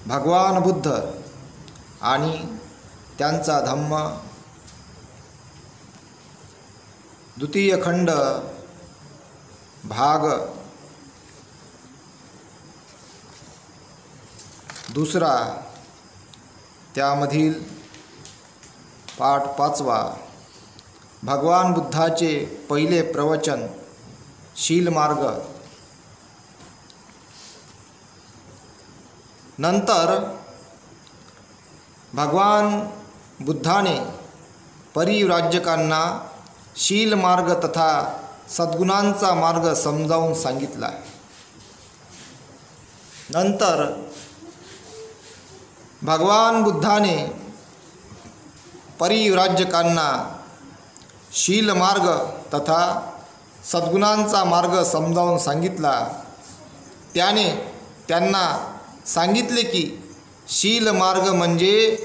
भगवान बुद्ध आणि त्यांचा धम्म, द्वितीय खंड, भाग दुसरा, त्यामधील पाठ 5वा, भगवान बुद्धाचे पहिले प्रवचन, शील मार्ग. नंतर भगवान बुद्धाने परिव्राजकांना शील मार्ग तथा सद्गुणांचा मार्ग समजावून सांगितला. नंतर भगवान बुद्धाने परिव्राजकांना शील मार्ग तथा सद्गुणांचा मार्ग समजावून सांगितला. त्याने त्यांना सांगितले की शील मार्ग म्हणजे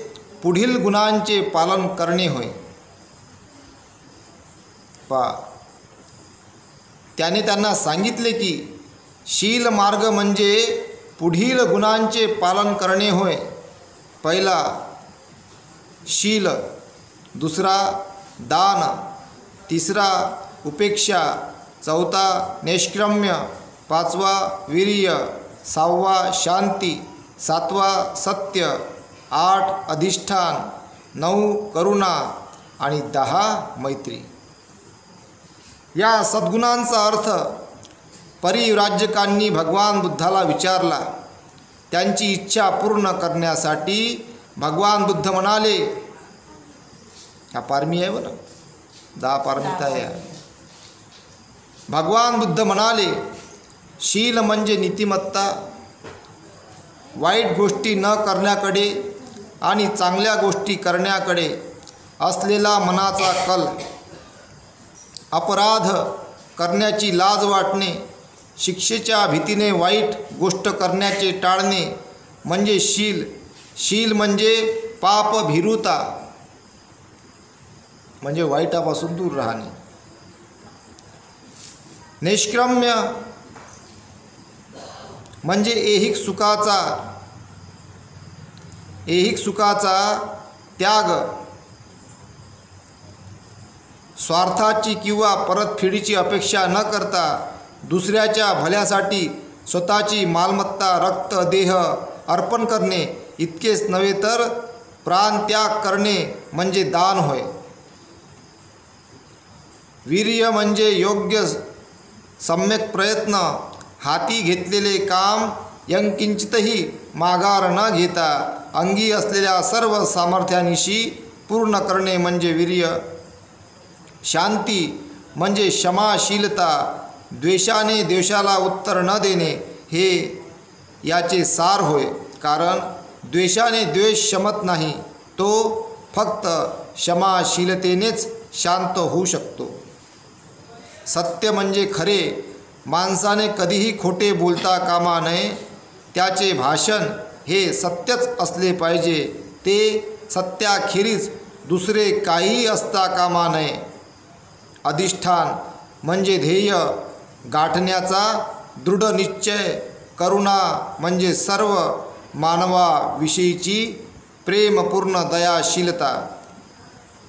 पुढील गुणांचे पालन करणे होय. त्याने त्यांना सांगितले की शील मार्ग म्हणजे पुढील गुणांचे पालन करणे होय. पहिला शील, दुसरा दान, तिसरा उपेक्षा, चौथा नैष्क्रम्य, पाचवा वीर्य, सहावा शांती, सातवा सत्य, 8 अधिष्ठान, 9 करुणा आणि 10 मैत्री. या सद्गुणांचा अर्थ परिव्राजकांनी भगवान बुद्धाला विचारला. त्यांची इच्छा पूर्ण करण्यासाठी भगवान बुद्ध म्हणाले, हा पारमी आहे बरं, 10 पारमिता आहे. भगवान बुद्ध म्हणाले, शील म्हणजे नीतिमत्ता, वाईट गोष्टी न करण्याकडे आणि चांगल्या गोष्टी करण्याकडे असलेला मनाचा कल, अपराध करण्याची लाज वाटणे, शिक्षेच्या भीतीने वाईट गोष्ट करण्याचे टाळणे म्हणजे शील. शील म्हणजे पापभीरुता, म्हणजे वाईटापासून दूर राहणे. नैष्क्रम्य म्हणजे ऐहिक सुखाचा त्याग, स्वार्थाची किंवा परतफेडीची अपेक्षा न करता दुसऱ्याच्या भल्यासाठी स्वतःची मालमत्ता, रक्त, देह अर्पण करणे. इतकेच नव्हे तर प्राणत्याग करणे म्हणजे दान होय. वीर्य म्हणजे योग्य सम्यक प्रयत्न, हाती घेतलेले काम यंकिंचितही माघार न घेता अंगी असलेल्या सर्व सामर्थ्यानिशी पूर्ण करणे म्हणजे वीर्य. शांती म्हणजे क्षमाशीलता, द्वेषाने द्वेषाला उत्तर न देणे हे याचे सार होय. कारण द्वेषाने द्वेष शमत नाही, तो फक्त क्षमाशीलतेनेच शांत होऊ शकतो. सत्य म्हणजे खरे, माणसाने कधीही खोटे बोलता कामा नये. त्याचे भाषण हे सत्यच असले पाहिजे, ते सत्याखेरीज दुसरे काहीही असता कामा नये. अधिष्ठान म्हणजे ध्येय गाठण्याचा दृढ निश्चय. करुणा म्हणजे सर्व मानवाविषयीची प्रेमपूर्ण दयाशीलता.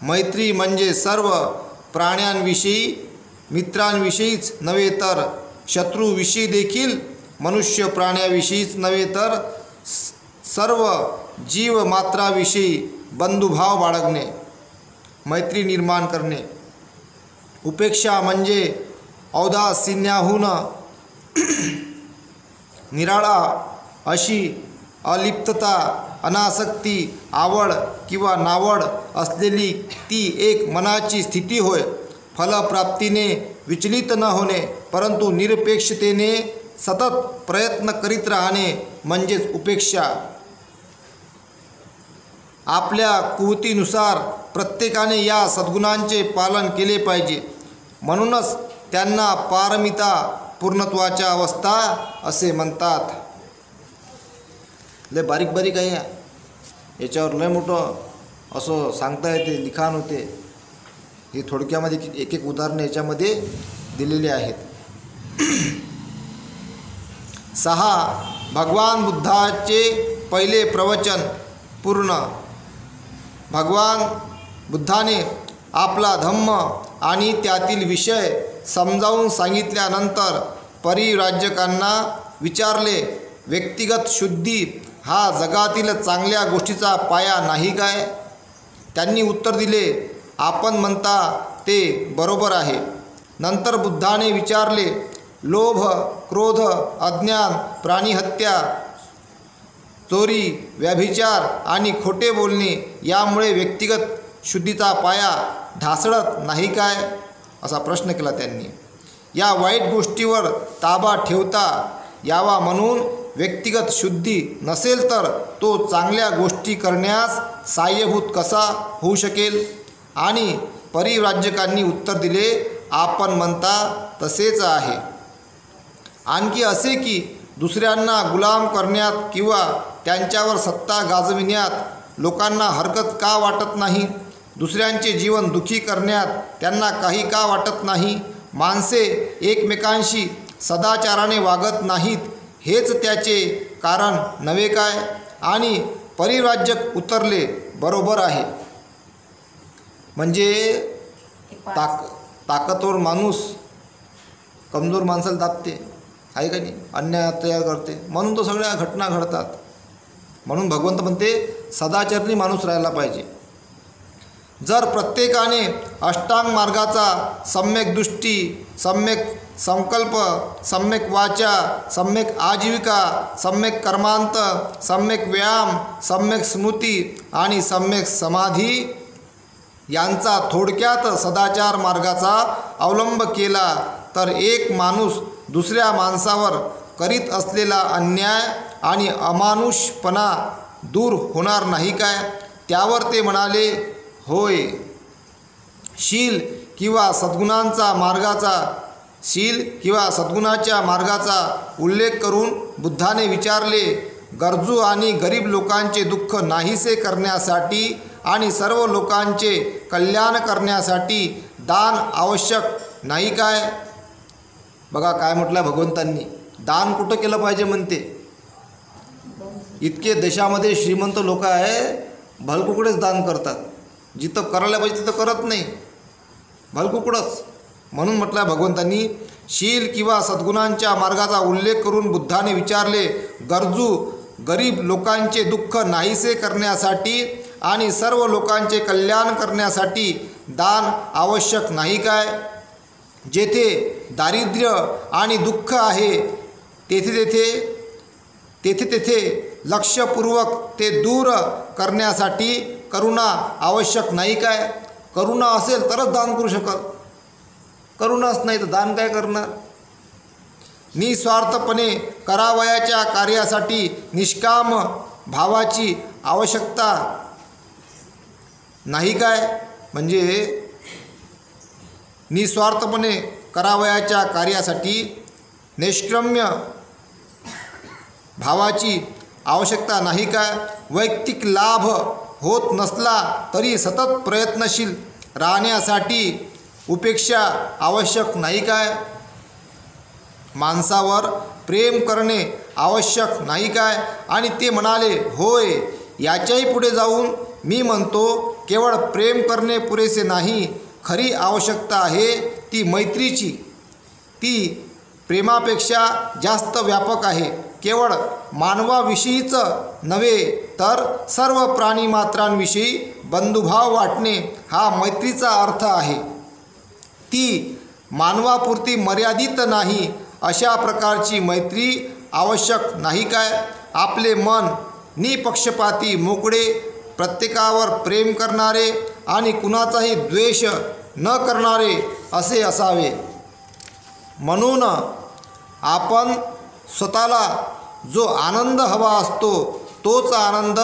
मैत्री म्हणजे सर्व प्राण्यांविषयी, मित्रांविषयीच नव्हे तर शत्रूविषयी देखील, मनुष्य प्राण्याविषयीच नव्हे तर सर्व जीवमात्राविषयी बंधुभाव बाळगणे, मैत्री निर्माण करणे. उपेक्षा म्हणजे औदासिन्याहून निराळा अशी अलिप्तता, अनासक्ती, आवड किंवा नावड असलेली ती एक मनाची स्थिती होय. फलप्राप्तीने विचलित न होणे, परंतु निरपेक्षतेने सतत प्रयत्न करीत राहणे म्हणजेच उपेक्षा. आपल्या कुवतीनुसार प्रत्येकाने या सद्गुणांचे पालन केले पाहिजे. म्हणूनच त्यांना पारमिता पूर्णत्वाच्या अवस्था असे म्हणतात. लय बारीक बारीक आहे, याच्यावर लय मोठं असं सांगता येते, लिखाण होते. हे थोडक्यामध्ये एक एक उदाहरणं याच्यामध्ये दिलेली आहेत. 6 भगवान बुद्धाचे पहिले प्रवचन पूर्ण. भगवान बुद्धाने आपला धम्म आणि त्यातील विषय समजावून सांगितल्यानंतर परिव्राजकांना विचारले, व्यक्तिगत शुद्धी हा जगातील चांगल्या गोष्टीचा पाया नाही काय? त्यांनी उत्तर दिले, आपण म्हणता ते बरोबर आहे. नंतर बुद्धाने विचारले, लोभ, क्रोध, अज्ञान, प्राणीहत्या, चोरी, व्यभिचार आणि खोटे बोलणे यामुळे व्यक्तिगत शुद्धीचा पाया ढासळत नाही काय? असा प्रश्न केला त्यांनी. या वाईट गोष्टीवर ताबा ठेवता यावा म्हणून व्यक्तिगत शुद्धी नसेल तर तो चांगल्या गोष्टी करण्यास साहाय्यभूत कसा होऊ शकेल? आणि परिव्राजकांनी उत्तर दिले, आपण म्हणता तसेच आहे. आणखी असे की दुसऱ्यांना गुलाम करण्यात किंवा त्यांच्यावर सत्ता गाजविण्यात लोकांना हरकत का वाटत नाही? दुसऱ्यांचे जीवन दुःखी करण्यात त्यांना काही का वाटत नाही? माणसे एकमेकांशी सदाचाराने वागत नाहीत हेच त्याचे कारण नव्हे काय? आणि परिव्राजक उतरले, बरोबर आहे. म्हणजे ताकदवर माणूस कमजोर माणसाला दाबते, आहे का नाही? अन्याय अत्याचार करते, म्हणून तो सगळ्या घटना घडतात. म्हणून भगवंत म्हणते सदाचरणी माणूस राहायला पाहिजे. जर प्रत्येकाने अष्टांग मार्गाचा सम्यक दृष्टी, सम्यक संकल्प, सम्यक वाचा, सम्यक आजीविका, सम्यक कर्मांत, सम्यक व्यायाम, सम्यक स्मृती आणि सम्यक समाधी यांचा थोडक्यात सदाचार मार्गाचा अवलंब केला तर एक माणूस दुसऱ्या माणसावर करीत असलेला अन्याय आणि अमानुषपणा दूर होणार नाही काय? त्यावर ते म्हणाले, होय. शील किंवा सद्गुणाच्या मार्गाचा उल्लेख करून बुद्धाने विचारले, गरजू आणि गरीब लोकांचे दुःख नाहीसे करण्यासाठी आणि सर्व लोकांचे कल्याण करण्यासाठी दान आवश्यक नाही काय? बघा काय म्हटलं भगवंतांनी, दान कुठं केलं पाहिजे म्हणते. इतके देशामध्ये श्रीमंत लोक आहे, भलकुकडेच दान करतात. जिथं करायला पाहिजे तिथं करत नाही, भलकुकडंच. म्हणून म्हटलं भगवंतांनी, शील किंवा सद्गुणांच्या मार्गाचा उल्लेख करून बुद्धाने विचारले, गरजू गरीब लोकांचे दुःख नाहीसे करण्यासाठी आणि सर्व लोकांचे कल्याण करण्यासाठी दान आवश्यक नाही काय? जेथे दारिद्र्य आणि दुःख आहे तेथे लक्षपूर्वक ते दूर करण्यासाठी करुणा आवश्यक नाही काय? करुणा असेल तरच दान करू शकाल, करुणाच नाही तर दान काय करणार? निस्वार्थपणे करावयाच्या कार्यासाठी निष्काम भावाची आवश्यकता नाही काय? म्हणजे निस्वार्थपणे करावयाच्या कार्यासाठी निष्काम्य भावाची आवश्यकता नाही काय? वैयक्तिक लाभ होत नसला तरी सतत प्रयत्नशील राहण्यासाठी उपेक्षा आवश्यक नाही काय? माणसावर प्रेम करणे आवश्यक नाही काय? आणि ते म्हणाले, होय. याच्याही पुढे जाऊन मी म्हणतो, केवळ प्रेम करणे पुरेसे नाही, खरी आवश्यकता आहे ती मैत्रीची. ती प्रेमापेक्षा जास्त व्यापक आहे. केवळ मानवाविषयीच नव्हे तर सर्व प्राणीमात्रांविषयी बंधुभाव वाटणे हा मैत्रीचा अर्थ आहे. ती मानवापुरती मर्यादित नाही. अशा प्रकारची मैत्री आवश्यक नाही काय? आपले मन निपक्षपाती, मोकळे, प्रत्येकावर प्रेम करणारे आणि कुणाचाही द्वेष न करणारे असे असावे. म्हणून आपण स्वतःला जो आनंद हवा असतो तोच आनंद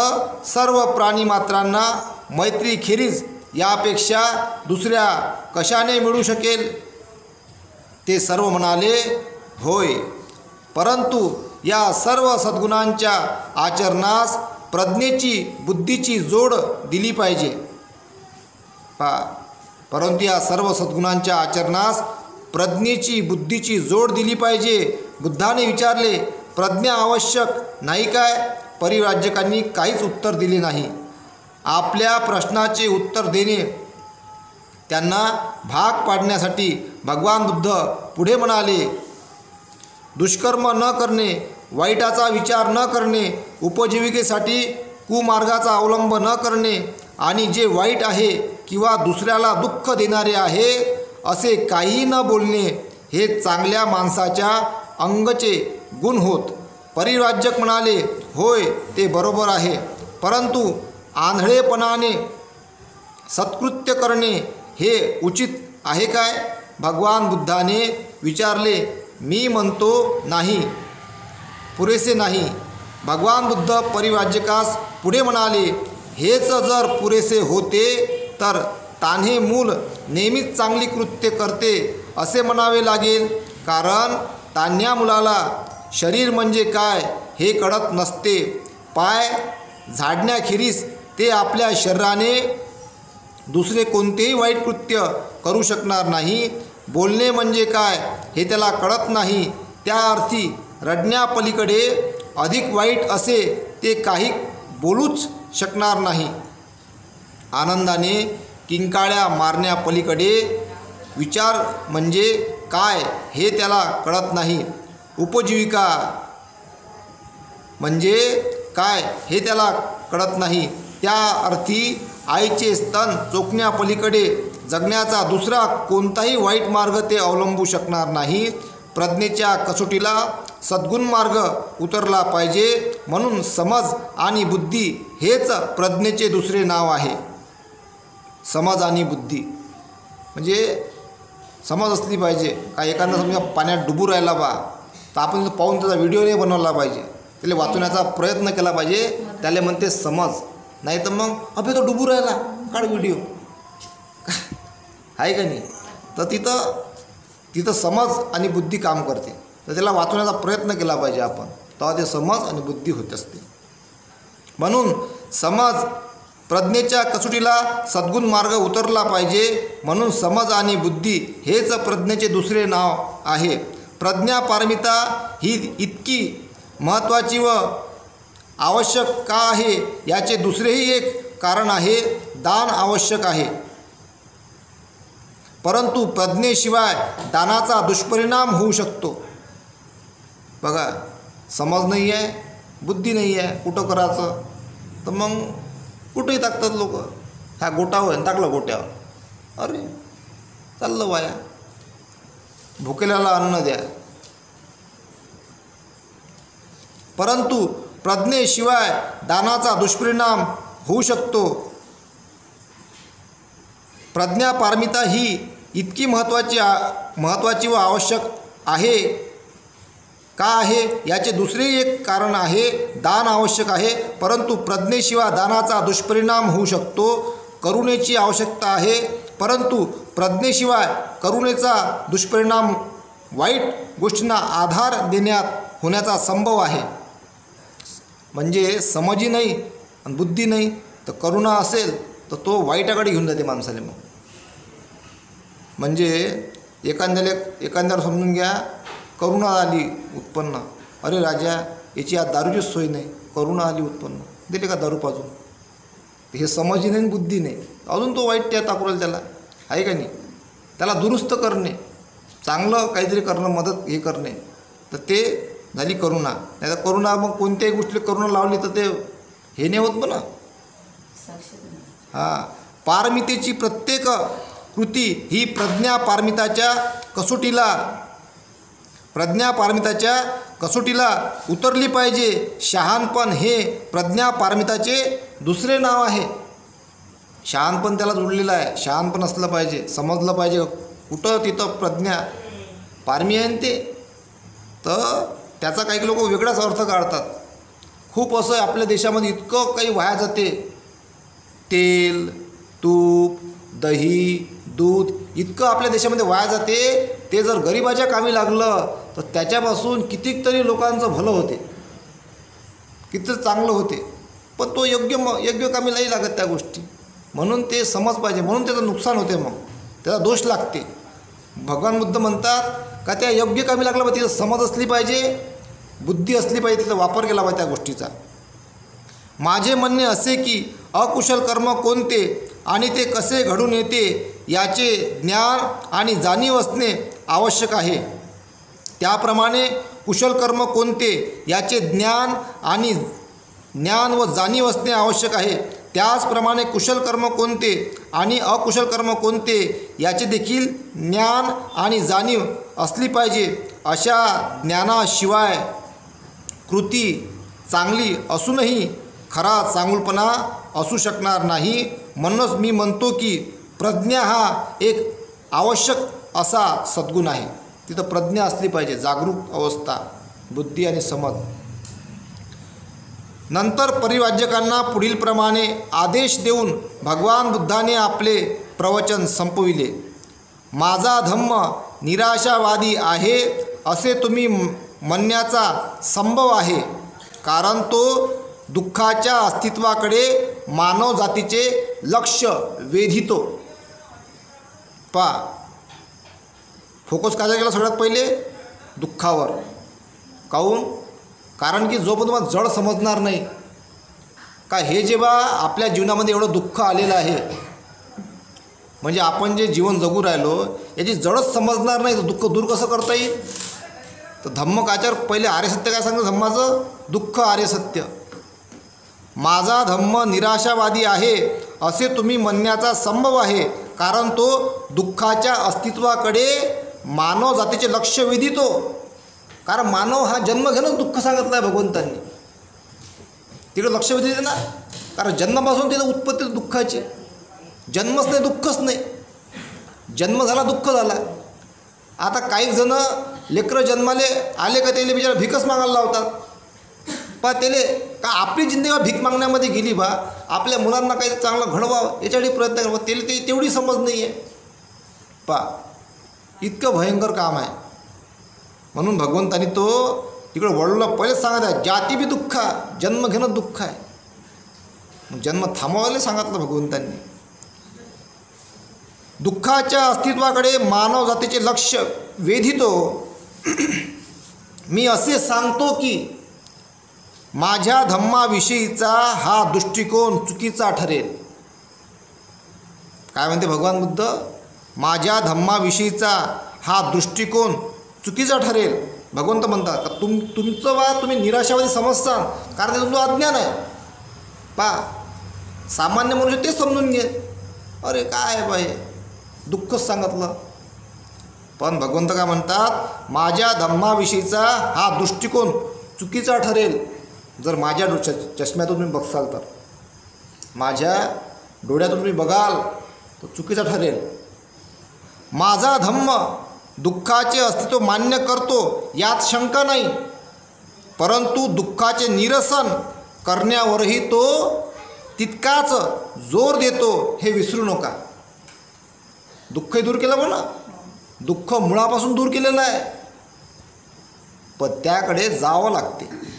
सर्व प्राणीमात्रांना मैत्रीखेरीज यापेक्षा दुसऱ्या कशाने मिळू शकेल? ते सर्व म्हणाले, होय. परंतु या सर्व सद्गुणांच्या आचरणास प्रज्ञेची, बुद्धीची जोड दिली पाहिजे. परंतु या सर्व सद्गुणांच्या आचरणास प्रज्ञेची, बुद्धीची जोड दिली पाहिजे. बुद्धाने विचारले, प्रज्ञा आवश्यक नाही काय? परिव्राजकांनी काहीच उत्तर दिले नाही. आपल्या प्रश्नाचे उत्तर देणे त्यांना भाग पाडण्यासाठी भगवान बुद्ध पुढे म्हणाले, दुष्कर्म न करणे, वाईटाचा विचार न करणे, उपजीविकेसाठी कुमार्गाचा अवलंब न करणे आणि जे वाईट आहे किंवा दुसऱ्याला दुःख देणारे आहे असे काही न बोलणे हे चांगल्या माणसाच्या अंगचे गुण होत. परिव्राजक म्हणाले, होय ते बरोबर आहे, परंतु आंधळेपणाने सत्कृत्य करणे हे उचित आहे काय? भगवान बुद्धाने विचारले. मी म्हणतो नाही, पुरेसे नाही. भगवान बुद्ध परिव्राजकास पुढे म्हणाले, हेच जर पुरेसे होते तर तान्हे मूल नेहमीच चांगली कृत्य करते असे म्हणावे लागेल, कारण तान्ह्या मुलाला शरीर म्हणजे काय हे कळत नसते. पाय झाडण्याखेरीज ते आपल्या शरीराने दुसरे कोणतेही वाईट कृत्य करू शकणार नाही. बोलणे म्हणजे काय हे त्याला कळत नाही. त्या अर्थी रडण्यापलीकडे अधिक वाईट असे ते काही बोलूच शकणार नाही. आनंदाने किंकाळ्या मारण्यापलीकडे विचार म्हणजे काय हे त्याला कळत नाही. उपजीविका म्हणजे काय हे त्याला कळत नाही. त्या अर्थी आईचे स्तन चोखण्यापलीकडे जगण्याचा दुसरा कोणताही वाईट मार्ग ते अवलंबू शकणार नाही. प्रज्ञेच्या कसोटीला सद्गुण मार्ग उतरला पाहिजे, म्हणून समज आणि बुद्धी हेच प्रज्ञेचे दुसरे नाव आहे. समज आणि बुद्धी म्हणजे समज असली पाहिजे. का एखादा समजा पाण्यात डुबू राहिला बा, तर आपण पाहून त्याचा व्हिडिओ नाही बनवला पाहिजे, त्याला वाचवण्याचा प्रयत्न केला पाहिजे, त्याला म्हणते समज. नाही तर मग अबे तो डुबू राहिला, काढ व्हिडिओ, आहे का नाही? तर तिथं समज आणि बुद्धी काम करते. तर त्याला वाचवण्याचा प्रयत्न केला पाहिजे आपण, तेव्हा ते समज आणि बुद्धी होत असते. म्हणून समज प्रज्ञेच्या कसोटीला सद्गुण मार्ग उतरला पाहिजे, म्हणून समज आणि बुद्धी हेच प्रज्ञेचे दुसरे नाव आहे. प्रज्ञापारमिता ही इतकी महत्त्वाची व आवश्यक का आहे याचे दुसरेही एक कारण आहे. दान आवश्यक आहे, परंतु प्रज्ञेशिवाय दानाचा दुष्परिणाम होऊ शकतो. बघा, समज नाही आहे, बुद्धी नाही आहे, कुठं करायचं तर मग कुठेही टाकतात लोक. ह्या गोटावर टाकलं गोट्यावर, अरे चाललं वाया. भुकेल्याला अन्न द्या. परंतु प्रज्ञेशिवाय दानाचा दुष्परिणाम होऊ शकतो. प्रज्ञापारमिता ही इतकी महत्त्वाची व आवश्यक आहे का आहे याचे दुसरे एक कारण आहे. दान आवश्यक आहे, परंतु प्रज्ञेशिवाय दानाचा दुष्परिणाम होऊ शकतो. करुणेची आवश्यकता आहे, परंतु प्रज्ञेशिवाय करुणेचा दुष्परिणाम वाईट गोष्टींना आधार देण्यात होण्याचा संभव आहे. म्हणजे समजी नाही आणि बुद्धी नाही तर करुणा असेल तर तो वाईटाकडे घेऊन जाते माणसाला. मग म्हणजे एखाद्यावर समजून घ्या, करुणा आली उत्पन्न, अरे राजा याची आज दारूचीच सोय नाही, करुणा आली उत्पन्न, दिले का दारू पाजून? हे समजी नाही बुद्धी नाही, अजून तो वाईट त्या टाकून त्याला, आहे का नाही? त्याला दुरुस्त करणे, चांगलं काहीतरी करणं, मदत हे करणे, तर ते झाली करुणा. नाही तर करुणा मग कोणत्याही गोष्टीला करुणा लावली तर ते हे नाही होत म्हणा. हां, पारमितेची प्रत्येक कृती ही प्रज्ञापारमिताच्या कसोटीला उतरली पाहिजे. शहाणपण हे प्रज्ञापारमिताचे दुसरे नाव आहे. शहाणपण त्याला जोडलेलं आहे. शहाणपण असलं पाहिजे, समजलं पाहिजे कुठं तिथं प्रज्ञा पारमी आहे ते. तर त्याचा काही लोक वेगळाच अर्थ काढतात. खूप असं आपल्या देशामध्ये इतकं काही वाया जाते. तेल, तूप, दही, दूध इतकं आपल्या देशामध्ये वाया जाते. ते जर गरिबाच्या कामी लागलं तर त्याच्यापासून कितीतरी लोकांचं भलं होते, किती चांगलं होते. पण तो योग्य कामी नाही लागत त्या गोष्टी. म्हणून ते समज पाहिजे, म्हणून त्याचं नुकसान होते, मग त्याचा दोष लागते. भगवान बुद्ध म्हणतात का त्या योग्य कामी लागलं पाहिजे, तिथं समज असली पाहिजे, बुद्धी असली पाहिजे, तिथं वापर केला पाहिजे त्या गोष्टीचा. माझे म्हणणे असे की अकुशल कर्म कोणते आणि ते कसे घडून येते याचे ज्ञान आणि जाणीव असणे आवश्यक आहे. त्याप्रमाणे कुशल कर्म कोणते याचे ज्ञान व जाणीव असणे आवश्यक आहे. त्याचप्रमाणे कुशल कर्म कोणते आणि अकुशल कर्म कोणते याचे देखील ज्ञान आणि जाणीव असली पाहिजे. अशा ज्ञानाशिवाय कृती चांगली असूनही खरा चांगुलपणा असू शकणार नाही. म्हणूनच मी म्हणतो की प्रज्ञा हा एक आवश्यक असा सद्गुण आहे. तिथं प्रज्ञा असली पाहिजे, जागरूक अवस्था, बुद्धी आणि समज. नंतर परिव्राजकांना पुढीलप्रमाणे आदेश देऊन भगवान बुद्धाने आपले प्रवचन संपविले. माझा धम्म निराशावादी आहे असे तुम्ही म्हणण्याचा संभव आहे, कारण तो दुःखाच्या अस्तित्वाकडे मानव जातीचे लक्ष वेधितो. फोकस काय केला सगळ्यात पहिले दुःखावर. काहून? कारण की जोपर्यंत तुम्हाला जड समजणार नाही का, हे जेव्हा आपल्या जीवनामध्ये एवढं दुःख आलेलं आहे, म्हणजे आपण जे जीवन जगू राहिलो याची जडच समजणार नाही, तर दुःख दूर कसं करता येईल? तर धम्म काच्यावर पहिले आर्य सत्य काय सांगतं धम्माचं? दुःख आर्य सत्य. माझा धम्म निराशावादी आहे असे तुम्ही म्हणण्याचा संभव आहे, कारण तो दुःखाच्या अस्तित्वाकडे मानव जातीचे लक्ष वेधितो. कारण मानव हा जन्म घेणंच दुःख सांगितलं आहे भगवंतांनी. तिकडे लक्ष वेधिते ना, कारण जन्मापासून तिथं उत्पत्ती दुःखाची. जन्मच नाही दुःखच नाही, जन्म झाला दुःख झाला. आता काही जण लेकरं जन्माले आले का त्याला बिचारा भिकच मागायला लावतात. पण त्याले का आपली जिंदगी भीक मागण्यामध्ये गेली बा, आपल्या मुलांना काही चांगलं घडवावं याच्यासाठी प्रयत्न करावं, त्याला ते तेवढी समज नाही आहे. इतकं भयंकर काम आहे. म्हणून भगवंतानी तो तिकडं वळलं पहिलेच सांगत आहे, जाती बी दुःख, जन्म घेणं दुःख आहे. मग जन्म थांबवायला सांगितलं भगवंतांनी. दुःखाच्या अस्तित्वाकडे मानव जातीचे लक्ष वेधितो. मी असे सांगतो की माझ्या धम्माविषयीचा हा दृष्टिकोन चुकीचा ठरेल. काय म्हणते भगवान बुद्ध? माझ्या धम्माविषयीचा हा दृष्टिकोन चुकीचा ठरेल. भगवंत म्हणतात का तुमचं वा तुम्ही निराशावादी समजता, कारण ते तुमचं अज्ञान आहे. सामान्य मनुष्य तेच समजून घे, अरे काय आहे बाई, दुःखच सांगितलं. पण भगवंत काय म्हणतात? माझ्या धम्माविषयीचा हा दृष्टिकोन चुकीचा ठरेल. जर माझ्या चष्म्यातून तुम्ही बघसाल तर, माझ्या डोळ्यातून तुम्ही बघाल तर चुकीचा ठरेल. माझा धम्म दुःखाचे अस्तित्व मान्य करतो यात शंका नाही, परंतु दुःखाचे निरसन करण्यावरही तो तितकाच जोर देतो हे विसरू नका. दुःखही दूर केलं म्हणा, दुःख मुळापासून दूर केलेलं आहे, पण त्याकडे जावं लागते.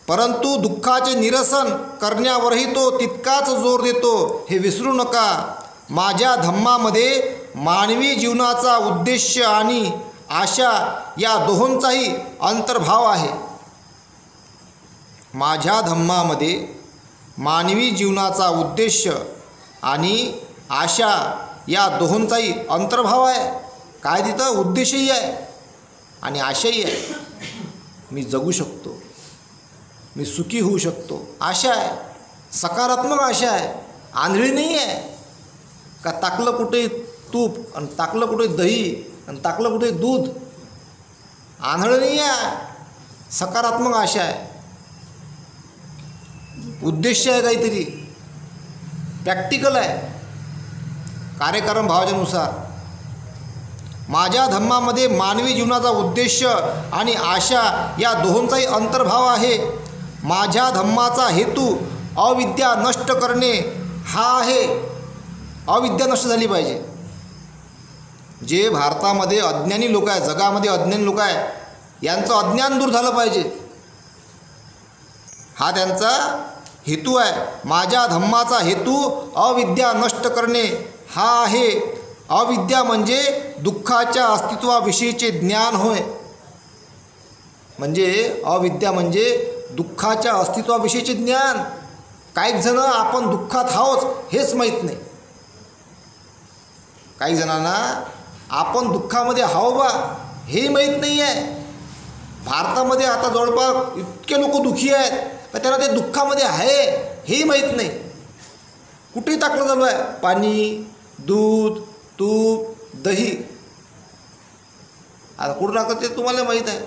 परंतु दुःखाचे निरसन करण्यावरही तो तितकाच जोर देतो हे विसरू नका. माझ्या धम्मामध्ये मानवी जीवनाचा उद्देश आणि आशा या दोहोंचाही अंतर्भाव आहे. माझ्या धम्मामध्ये मानवी जीवनाचा उद्देश आणि आशा या दोहोंचाही अंतर्भाव आहे. काय तिथं? उद्देशही आहे आणि आशाही आहे. मी जगू शकतो, मी सुखी होऊ शकतो, आशा आहे, सकारात्मक आशा आहे, आंधळी नाही आहे. का टाकलं कुठे तूप आणि टाकलं कुठे दही आणि टाकलं कुठे दूध, आंधळं नाही आहे, सकारात्मक आशा आहे, उद्देश आहे, काहीतरी प्रॅक्टिकल आहे, कार्यक्रम भावाच्यानुसार. माझ्या धम्मामध्ये मानवी जीवनाचा उद्देश आणि आशा या दोहोंचाही अंतर्भाव आहे. माझ्या धम्माचा हेतू अविद्या नष्ट करणे हा आहे. अविद्या नष्ट झाली पाहिजे. जे भारतामध्ये अज्ञानी लोक आहे, जगामध्ये अज्ञानी लोक आहे, यांचं अज्ञान दूर झालं पाहिजे, हा त्यांचा हेतू आहे. माझ्या धम्माचा हेतू अविद्या नष्ट करणे हा आहे. अविद्या म्हणजे दुःखाच्या अस्तित्वाविषयीचे ज्ञान होय. म्हणजे अविद्या म्हणजे दुःखाच्या अस्तित्वाविषयीचे ज्ञान. काही जण आपण दुःखात आहोत हेच माहीत नाही. काही जणांना आपण दुःखामध्ये आहो बा हे माहीत नाही आहे. भारतामध्ये आता जवळपास इतके लोक दुःखी आहेत पण त्यांना ते दुःखामध्ये आहे हेही माहीत नाही. कुठेही टाकलं चालू आहे पाणी, दूध, तूप, दही. आता कुठं टाकतं ते तुम्हाला माहीत आहे.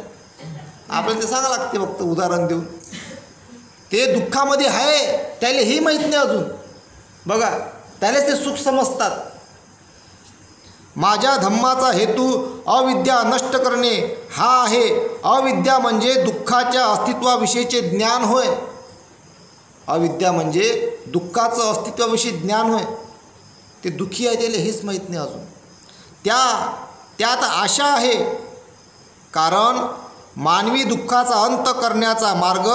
आपल्याला ते सांगा लागते फक्त उदाहरण देऊन. ते दुःखामध्ये आहे त्याला हे माहीत नाही अजून. बघा त्यालाच ते सुख समजतात. माझ्या धम्माचा हेतू अविद्या नष्ट करणे हा आहे. अविद्या म्हणजे दुःखाच्या अस्तित्वाविषयीचे ज्ञान होय. अविद्या म्हणजे दुःखाचं अस्तित्वाविषयी ज्ञान होय. ते दुःखी आहे त्याला हेच माहीत नाही अजून. त्यात आशा आहे. कारण मानवी दुःखाचा अंत करण्याचा मार्ग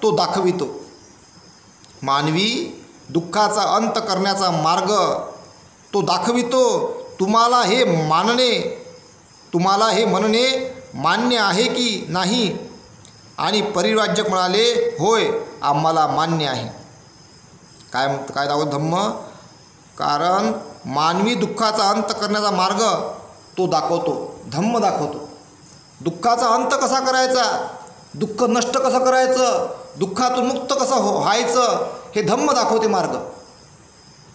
तो दाखवितो. मानवी दुःखाचा अंत करण्याचा मार्ग तो दाखवितो. तुम्हाला हे म्हणणे मान्य आहे की नाही? आणि परिव्राजक म्हणाले, होय आम्हाला मान्य आहे. काय दाखवतो धम्म? कारण मानवी दुःखाचा अंत करण्याचा मार्ग तो दाखवतो, धम्म दाखवतो. दुःखाचा अंत कसा करायचा, दुःख नष्ट कसं करायचं, दुःखातून मुक्त कसं व्हायचं हे धम्म दाखवते मार्ग.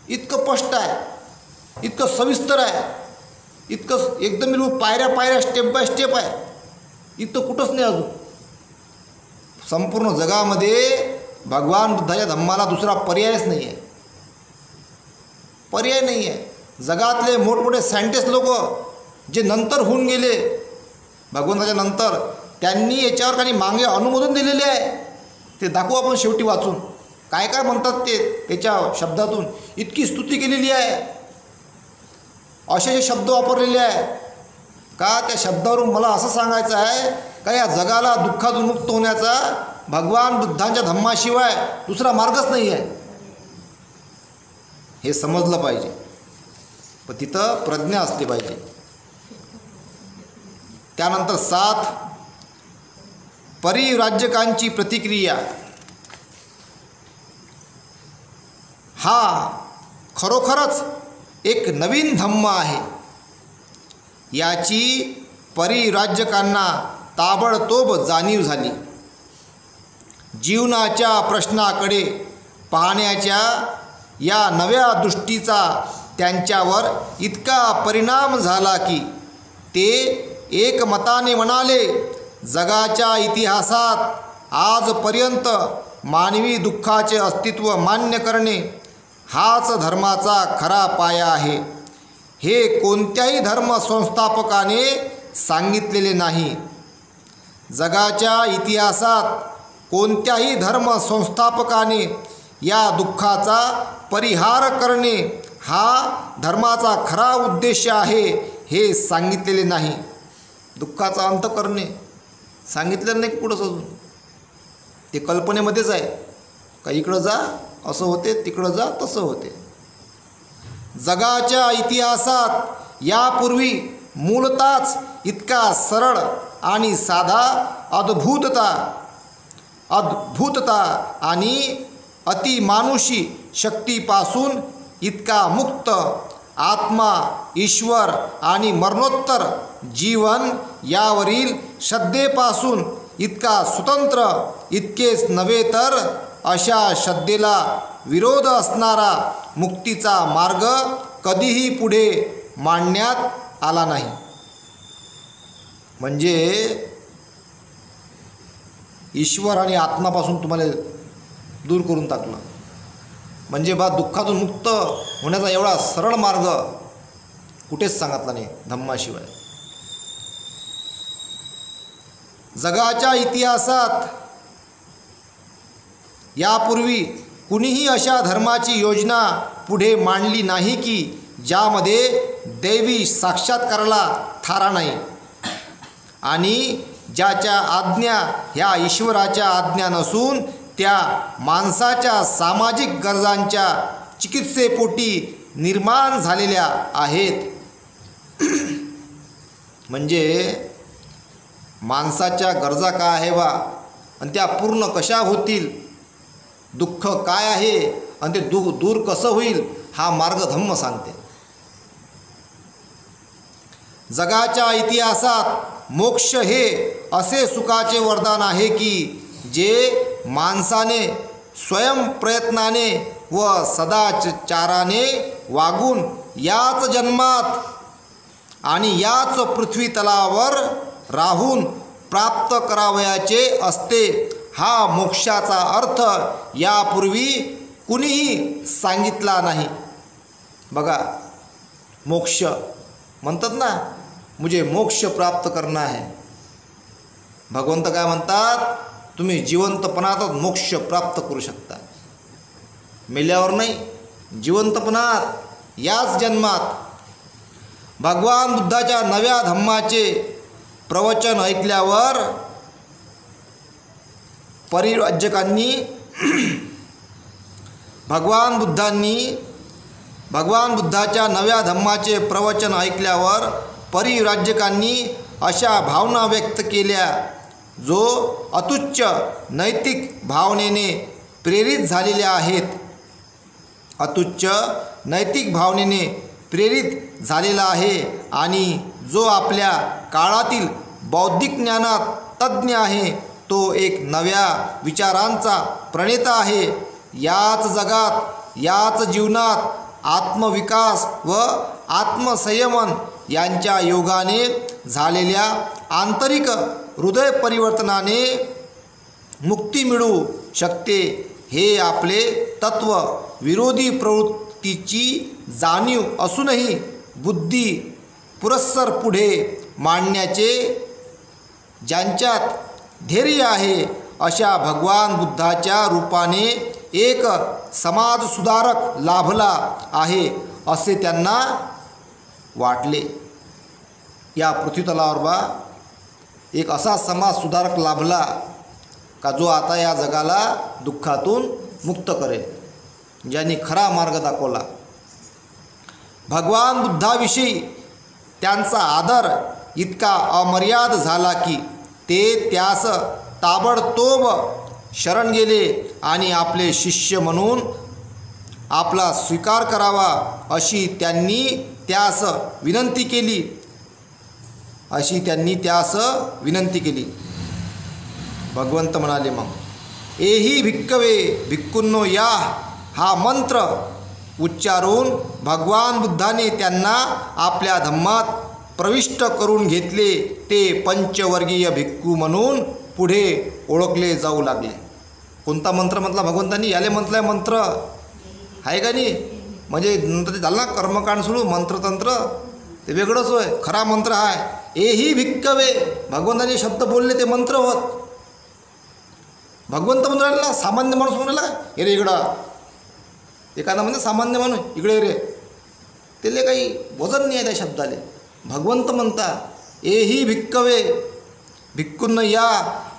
इतकं स्पष्ट आहे, इतकं सविस्तर आहे, इतकं एकदम पायऱ्या स्टेप बाय स्टेप आहे. इतकं कुठंच नाही अजून. संपूर्ण जगामध्ये भगवान बुद्धाच्या धम्माला दुसरा पर्यायच नाही आहे. पर्याय नाही आहे. जगातले मोठमोठे सायंटिस्ट लोक जे नंतर होऊन गेले भगवंताच्या नंतर, त्यांनी याच्यावर काही मागे अनुमोदन दिलेले आहे. ते दाखवू आपण शेवटी वाचून. काय काय म्हणतात ते त्याच्या शब्दातून. इतकी स्तुती केलेली आहे, असे शब्द वापरलेले आहे का त्या शब्दावरून मला असं सांगायचं आहे का या जगाला दुःखातून मुक्त होण्याचा भगवान बुद्धांच्या धम्माशिवाय दुसरा मार्गच नाही आहे. हे समजलं पाहिजे. पण तिथं प्रज्ञा असली पाहिजे. त्यानंतर 7 परिव्राजकांची प्रतिक्रिया. हा खरोखरच एक नवीन धम्म आहे. याची परिव्राजकांना ताबडतोब जाणीव झाली. जीवनाच्या प्रश्नाकडे पाहण्याच्या या नव्या दृष्टीचा त्यांच्यावर इतका परिणाम झाला की ते एकमताने म्हणाले, जगाच्या इतिहासात आजपर्यंत मानवी दुःखाचे अस्तित्व मान्य करणे हाच धर्माचा खरा पाया आहे. हे कोणत्याही धर्मसंस्थापकाने सांगितलेले नाही. जगाच्या इतिहासात कोणत्याही धर्मसंस्थापकाने या दुःखाचा परिहार करणे हा धर्माचा खरा उद्देश आहे हे सांगितलेले नाही. दुःखाचा अंत करणे सांगितलेलं नाही कुठंच अजून. ते कल्पनेमध्येच आहे का इकडं जा असं होते, तिकडं जा तसं होते. जगाच्या इतिहासात यापूर्वी मूळताच इतका सरळ आणि साधा अद्भुतता आणि अतिमानुषी शक्तीपासून इतका मुक्त आत्मा, ईश्वर आणि मरणोत्तर जीवन यावरील श्रद्धेपासून इतका स्वतंत्र, इतकेच नव्हे तर अशा श्रद्धेला विरोध असणारा मुक्तीचा मार्ग कधीही पुढे मांडण्यात आला नाही. म्हणजे ईश्वर आणि आत्मापासून तुम्हाला दूर करून टाकलं. म्हणजे दुःखातून मुक्त होण्याचा एवढा सरळ मार्ग कुठेच सांगितला नाही धम्माशिवाय. जगाच्या इतिहासात यापूर्वी कुणीही अशा धर्माची योजना पुढे मांडली नाही की ज्यामध्ये दैवी साक्षात्काराला थारा नाही आणि ज्याच्या आज्ञा ह्या ईश्वराच्या आज्ञा नसून त्या माणसाच्या सामाजिक गरजांच्या चिकित्सेपोटी निर्माण झालेल्या आहेत. म्हणजे माणसाच्या गरजा काय आहे आणि त्या पूर्ण कशा होतील, दुःख काय आहे आणि ते दूर कसं होईल, हा मार्ग धम्म सांगते. जगाच्या इतिहासात मोक्ष हे असे सुखाचे वरदान आहे की जे माणसाने स्वयंप्रयत्नाने व सदाचाराने वागून याच जन्मात आणि याच पृथ्वी तलावर राहून प्राप्त करावयाचे असते. हा मोक्षाचा अर्थ यापूर्वी कुणीही सांगितला नाही. बघा, मोक्ष म्हणतात ना, मुझे मोक्ष प्राप्त करना है. भगवंत काय म्हणतात, तुम्ही जिवंतपणातच मोक्ष प्राप्त करू शकता, मेल्यावर नाही, जिवंतपणात याच जन्मात. भगवान बुद्धाच्या नव्या धम्माचे प्रवचन ऐकल्यावर परिव्राजकांनी भगवान बुद्धाच्या नव्या धम्माचे प्रवचन ऐकल्यावर परिव्राजकांनी अशा भावना व्यक्त केल्या जो अतुच्च नैतिक भावनेने प्रेरित झालेल्या आहेत. अतुच्च नैतिक भावनेने प्रेरित झालेला आहे आणि जो आपल्या काळातील बौद्धिक ज्ञानात तज्ज्ञ आहे, तो एक नव्या विचारांचा प्रणेता आहे. याच जगात, याच जीवनात आत्मविकास व आत्मसंयमन यांच्या योगाने झालेल्या आंतरिक हृदय परिवर्तनाने मुक्ती मिळू शकते. हे आपले तत्व विरोधी प्रवृत्तीची जाणीव असूनही बुद्धी पुरस्सर पुढे मांडण्याचे ज्यांच्यात धैर्य आहे, अशा भगवान बुद्धाच्या रूपाने एक समाजसुधारक लाभला आहे असे त्यांना वाटले. या पृथ्वीतलावर बा एक असा समाजसुधारक लाभला का जो आता या जगाला दुःखातून मुक्त करेल, ज्यांनी खरा मार्ग दाखवला. भगवान बुद्धाविषयी त्यांचा आदर इतका अमर्याद झाला की ते त्यास ताबडतोब शरण गेले आणि आपले शिष्य म्हणून आपला स्वीकार करावा अशी त्यांनी त्यास विनंती केली. भगवंत म्हणाले, मग एही भिक्कवे भिक्कुंनो या, हा मंत्र उच्चारून भगवान बुद्धाने त्यांना आपल्या धम्मात प्रविष्ट करून घेतले. ते पंचवर्गीय भिक्खू म्हणून पुढे ओळखले जाऊ लागले. कोणता मंत्र म्हटला भगवंतांनी? याले म्हटलाय मंत्र आहे का नाही? म्हणजे नंतर ते झालं ना कर्मकांड सोडून मंत्रतंत्र, ते वेगळंच होय. खरा मंत्र आहे एही भिक्कवे. भगवंतांनी शब्द बोलले ते मंत्र होत. भगवंत म्हणून राहिला, सामान्य माणूस म्हणून राहिला हे रे इकडं. एखादा म्हणजे सामान्य माणूस इकडे रे, त्याला काही वजन नाही आहे त्या शब्दाले. भगवंत म्हणता एही भिक्कवे भिक्कुंन या,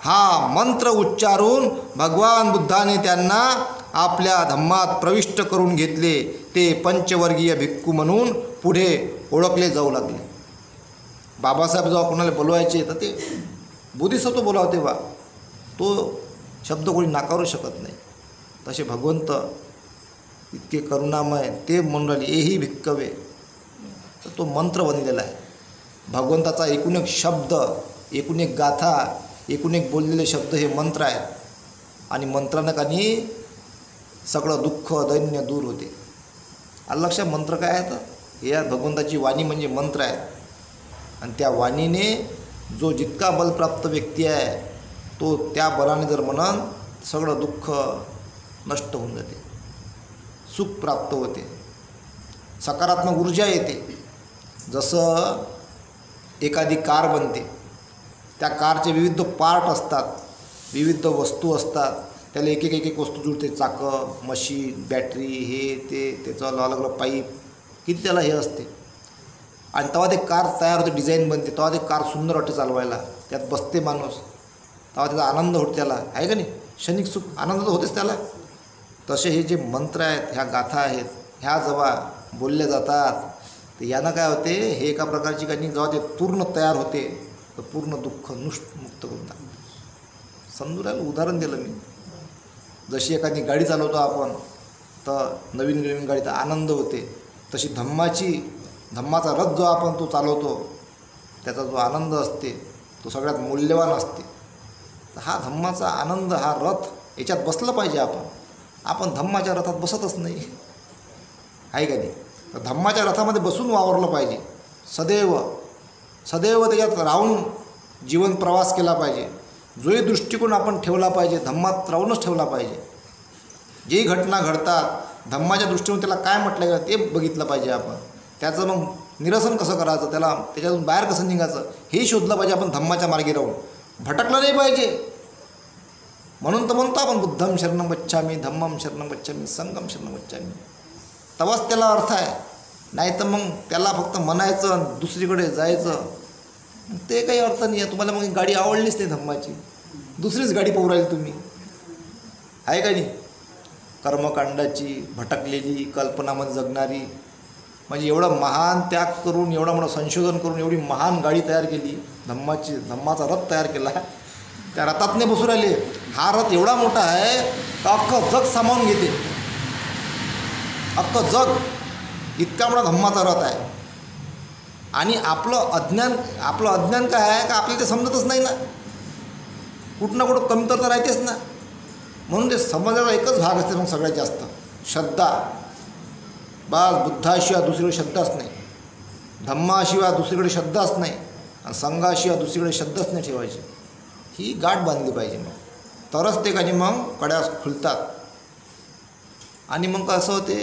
हा मंत्र उच्चारून भगवान बुद्धाने त्यांना आपल्या धम्मात प्रविष्ट करून घेतले. ते पंचवर्गीय भिक्खू म्हणून पुढे ओळखले जाऊ लागले. बाबासाहेब जेव्हा कोणाला बोलवायचे तर ते बोधिसत्व बोलावते बा, तो शब्द कोणी नाकारू शकत नाही. तसे भगवंत इतके करुणामय, ते म्हणून राहिले एही भिक्कवे. तर तो मंत्र बनलेला आहे. भगवंताचा एकूण एक शब्द, एकूण एक गाथा, एकूण एक बोललेले शब्द हे मंत्र आहेत. आणि मंत्रानं काही सगळं दुःख दैन्य दूर होते. आलं लक्षात? मंत्र काय आहे तर हे या भगवंताची वाणी म्हणजे मंत्र आहे. आणि त्या वाणीने जो जितका बलप्राप्त व्यक्ती आहे तो त्या बलाने जर म्हणन सगळं दुःख नष्ट होऊन जाते, सुख प्राप्त होते, सकारात्मक ऊर्जा येते. जसं एखादी कार बनते, त्या कारचे विविध पार्ट असतात, विविध वस्तू असतात, त्याला एक एक वस्तू जुळते, चाकं, मशीन, बॅटरी, हे ते त्याचं अलग अलग पाईप, किती त्याला हे असते. आणि तेव्हा ते कार तयार होते, डिझाईन बनते, तेव्हा ते कार सुंदर वाटते चालवायला, त्यात बसते माणूस, तेव्हा त्याचा आनंद होतो त्याला, आहे का नाही? क्षणिक सुख आनंद तर होतेच त्याला. तसे हे जे मंत्र आहेत, ह्या गाथा आहेत, ह्या जेव्हा बोलल्या जातात तर यानं काय होते, हे एका प्रकारची काही जेव्हा ते पूर्ण तयार होते तर पूर्ण दुःख मुक्त करून टाकते. समजून राहिलं, उदाहरण दिलं मी. जशी एखादी गाडी चालवतो आपण, तर नवीन नवीन गाडीचा आनंद होते, तशी धम्माचा रथ जो आपण तो चालवतो, त्याचा जो आनंद असते तो सगळ्यात मूल्यवान असते. तर हा धम्माचा आनंद, हा रथ याच्यात बसलं पाहिजे. आपण धम्माच्या रथात बसतच नाही, आहे का नाही? तर धम्माच्या रथामध्ये बसून वावरलं पाहिजे. सदैव त्याच्यात राहून जीवन प्रवास केला पाहिजे. जोही दृष्टिकोन आपण ठेवला पाहिजे, धम्मात राहूनच ठेवला पाहिजे. जेही घटना घडतात धम्माच्या दृष्टीने त्याला काय म्हटलं गेलं ते बघितलं पाहिजे आपण. त्याचं मग निरसन कसं करायचं, त्याच्यातून बाहेर कसं निघायचं हेही शोधलं पाहिजे आपण. धम्माच्या मार्गे राहून भटकलं नाही पाहिजे. म्हणून तर म्हणतो आपण बुद्धम शरणं गच्छामि, धम्मम शरणं गच्छामि, संघम शरणं गच्छामि. तेव्हाच त्याला अर्थ आहे. नाही तर मग त्याला फक्त म्हणायचं दुसरीकडे जायचं, ते काही अर्थ नाही आहे. तुम्हाला मग गाडी आवडलीच नाही धम्माची, दुसरीच गाडी पाहू राहिली तुम्ही, आहे का नाही? कर्मकांडाची भटकलेली, कल्पनामध्ये जगणारी, म्हणजे एवढं महान त्याग करून, एवढं मोठं संशोधन करून एवढी महान गाडी तयार केली, धम्माचा रथ तयार केला. त्या रथात नाही बसू राहिले. हा रथ एवढा मोठा आहे का अख्खं जग सामावून घेते. अख्खं जग इतका मोठा धम्माचा रथ आहे. आणि आपलं अज्ञान काय आहे का आपल्याला ते समजतच नाही ना. कुठं ना कुठं कमतरता राहतेच ना. म्हणून ते समजायचा एकच भाग असते मग सगळ्यात जास्त, श्रद्धा. बस बुद्धाशिवाय दुसरीकडे श्रद्धाच नाही, धम्माशिवाय दुसरीकडे श्रद्धाच नाही, आणि संघाशिवाय दुसरीकडे श्रद्धाच नाही ठेवायची. ही गाठ बांधली पाहिजे. मग तरच ते काही मग कड्या खुलतात. आणि मग कसं होते,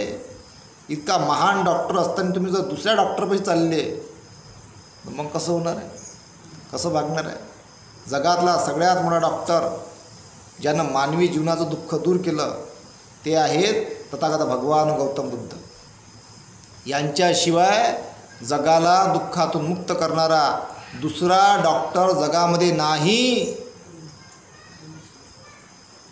इतका महान डॉक्टर असताना तुम्ही जर दुसऱ्या डॉक्टरपाशी चालले तर मग कसं होणार आहे, कसं वागणार आहे? जगातला सगळ्यात मोठा डॉक्टर ज्यानं मानवी जीवनाचं दुःख दूर केलं ते आहेत तथागत भगवान गौतम बुद्ध. यांच्याशिवाय जगाला दुःखातून मुक्त करणारा दुसरा डॉक्टर जगामध्ये नाही.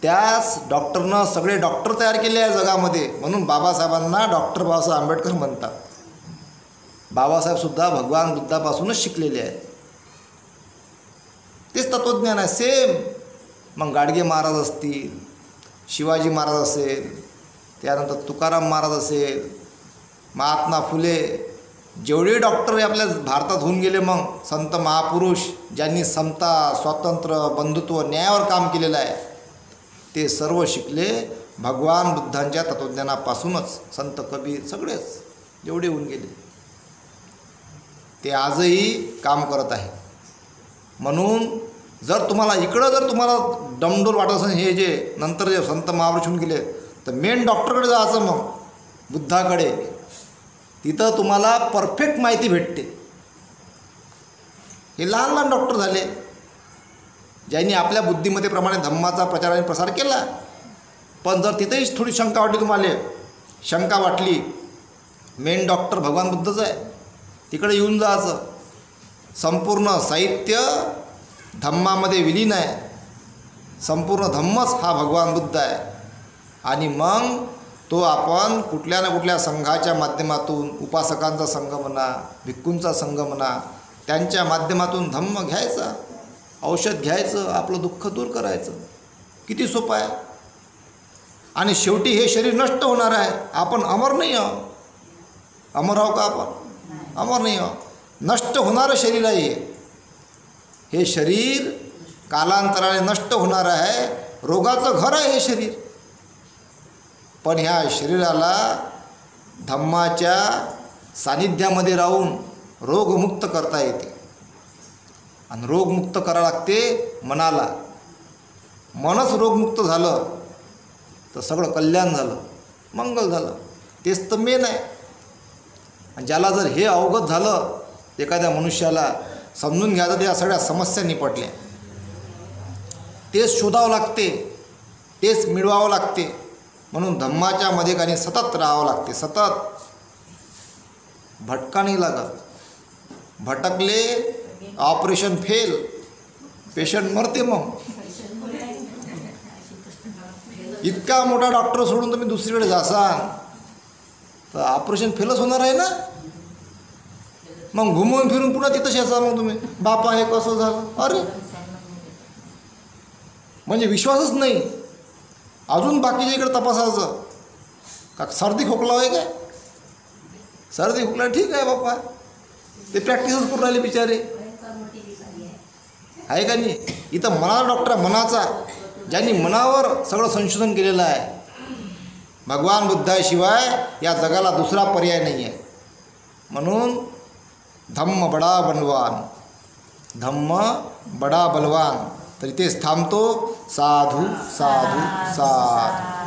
त्याच डॉक्टरनं सगळे डॉक्टर तयार केले आहे जगामध्ये. म्हणून बाबासाहेबांना डॉक्टर बाबासाहेब आंबेडकर म्हणतात. बाबासाहेबसुद्धा भगवान बुद्धापासूनच शिकलेले आहेत. तेच तत्त्वज्ञान आहे सेम. मग गाडगे महाराज असतील, शिवाजी महाराज असेल, त्यानंतर तुकाराम महाराज असेल, महात्मा फुले, जेवढे डॉक्टर आपल्या भारतात होऊन गेले, मग संत महापुरुष ज्यांनी समता, स्वातंत्र्य, बंधुत्व, न्यायावर काम केलेलं आहे, ते सर्व शिकले भगवान बुद्धांच्या तत्त्वज्ञानापासूनच. संत कबीर सगळेच जेवढे होऊन गेले ते आजही काम करत आहे. म्हणून जर तुम्हाला डमडोल वाटत असेल, हे जे नंतर जे संत महापुरुष होऊन गेले, तर मेन डॉक्टरकडे जायचं मग, बुद्धाकडे. तिथं तुम्हाला परफेक्ट माहिती भेटते. हे लहान लहान डॉक्टर झाले ज्यांनी आपल्या बुद्धिमत्तेप्रमाणे धम्माचा प्रचार आणि प्रसार केला. पण जर तिथेही थोडी शंका वाटली, मेन डॉक्टर भगवान बुद्धच आहे, तिकडे येऊन जायचं. संपूर्ण साहित्य धम्मामध्ये विलीन आहे. संपूर्ण धम्मच हा भगवान बुद्ध आहे. आणि मग तो आपण कुठल्या ना कुठल्या संघाच्या माध्यमातून, उपासकांचा संघ म्हणा, भिक्खूंचा संघ म्हणा, त्यांच्या माध्यमातून धम्म घ्यायचा, औषध घ्यायचं, आपलं दुःख दूर करायचं. किती सोपं आहे. आणि शेवटी हे शरीर नष्ट होणार आहे. आपण अमर नाही आहोत. अमर आहो का आपण? अमर नाही आहोत. नष्ट होणारं शरीर आहे हे शरीर. कालांतराने नष्ट होणार आहे. रोगाचं घर आहे हे शरीर. पण ह्या शरीराला धम्माच्या सानिध्यामध्ये राहून रोगमुक्त करता येते. आणि रोगमुक्त करावं लागते मनाला. मनच रोगमुक्त झालं तर सगळं कल्याण झालं, मंगल झालं. तेच तर मेन आहे. आणि ज्याला जर हे अवगत झालं, एखाद्या मनुष्याला समजून घ्यायचं, त्या सगळ्या समस्या निपटल्या. तेच शोधावं लागते, तेच मिळवावं लागते. म्हणून धम्माच्या मध्ये काही सतत राहावं लागते. सतत भटका नाही लागत. भटकले ऑपरेशन फेल, पेशंट मरते. मग इतका मोठा डॉक्टर सोडून तुम्ही दुसरीकडे जासाल तर ऑपरेशन फेलच होणार आहे ना. मग घुमवून फिरून पुन्हा तिथंच यायचा. मग तुम्ही बापा हे कसं झालं, अरे म्हणजे विश्वासच नाही. अजून बाकीच्या इकडे तपासायचं का सर्दी खोकला आहे काय? सर्दी खोकला ठीक आहे बाप्पा, ते प्रॅक्टिसच करून राहिले बिचारे, आहे का नाही. इथं मनाचा डॉक्टर आहे, मनाचा, ज्यांनी मनावर सगळं संशोधन केलेलं आहे. भगवान बुद्धाशिवाय या जगाला दुसरा पर्याय नाही आहे. म्हणून धम्म बडा बलवान, धम्म बडा बलवान. तर इथेच थांबतो. साधू साधू साधू.